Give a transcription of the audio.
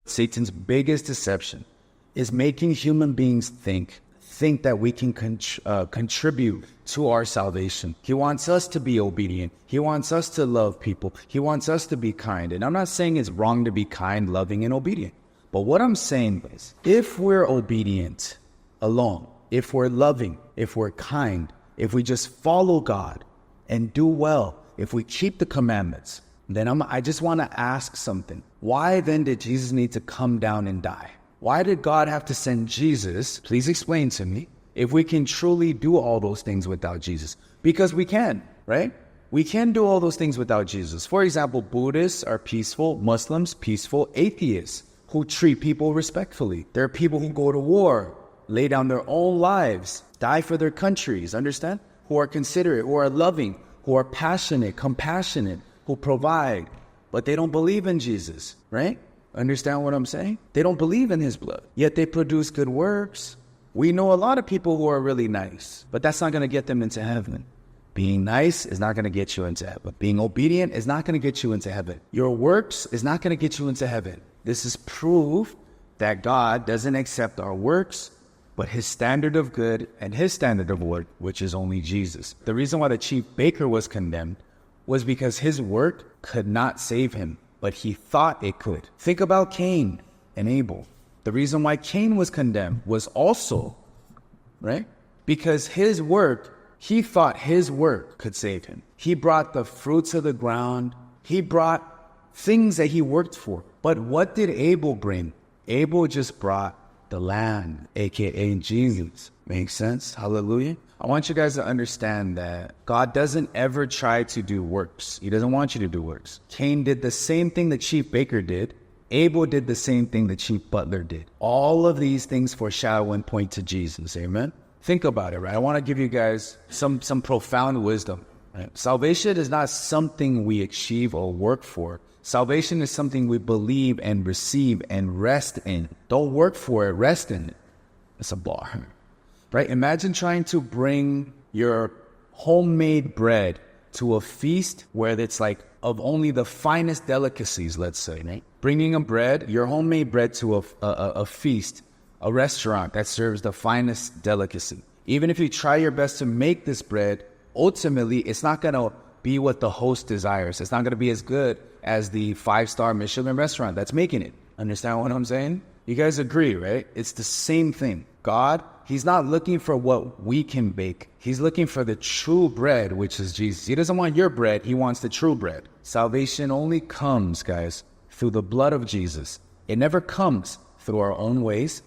Satan's biggest deception is making human beings think that we can contribute to our salvation. He wants us to be obedient. He wants us to love people. He wants us to be kind. And I'm not saying it's wrong to be kind, loving, and obedient. But what I'm saying is, if we're obedient alone, if we're loving, if we're kind, if we just follow God and do well, if we keep the commandments, then I just want to ask something. Why then did Jesus need to come down and die? Why did God have to send Jesus? Please explain to me. If we can truly do all those things without Jesus. Because we can, right? We can do all those things without Jesus. For example, Buddhists are peaceful, Muslims peaceful, atheists who treat people respectfully. There are people who go to war, lay down their own lives, die for their countries, understand? Who are considerate, who are loving, who are passionate, compassionate, who provide, but they don't believe in Jesus, right? Understand what I'm saying? They don't believe in his blood, yet they produce good works. We know a lot of people who are really nice, but that's not going to get them into heaven. Being nice is not going to get you into heaven. Being obedient is not going to get you into heaven. Your works is not going to get you into heaven. This is proof that God doesn't accept our works, but his standard of good and his standard of work, which is only Jesus. The reason why the chief baker was condemned was because his work could not save him, but he thought it could. Think about Cain and Abel. The reason why Cain was condemned was also, right? Because his work, he thought his work could save him. He brought the fruits of the ground. He brought things that he worked for. But what did Abel bring? Abel just brought the land, aka Jesus. Makes sense? Hallelujah. I want you guys to understand that God doesn't ever try to do works. He doesn't want you to do works. Cain did the same thing the chief baker did. Abel did the same thing the chief butler did. All of these things foreshadow and point to Jesus. Amen? Think about it, right? I want to give you guys some profound wisdom. Right? Salvation is not something we achieve or work for. Salvation is something we believe and receive and rest in. Don't work for it, rest in it. It's a bar. Right? Imagine trying to bring your homemade bread to a feast where it's like of only the finest delicacies, let's say, right? Bringing your homemade bread to a feast, a restaurant that serves the finest delicacy. Even if you try your best to make this bread, ultimately, it's not going to be what the host desires. It's not going to be as good as the 5-star Michelin restaurant that's making it. Understand what I'm saying? You guys agree, right? It's the same thing. God, he's not looking for what we can bake. He's looking for the true bread, which is Jesus. He doesn't want your bread. He wants the true bread. Salvation only comes, guys, through the blood of Jesus. It never comes through our own ways.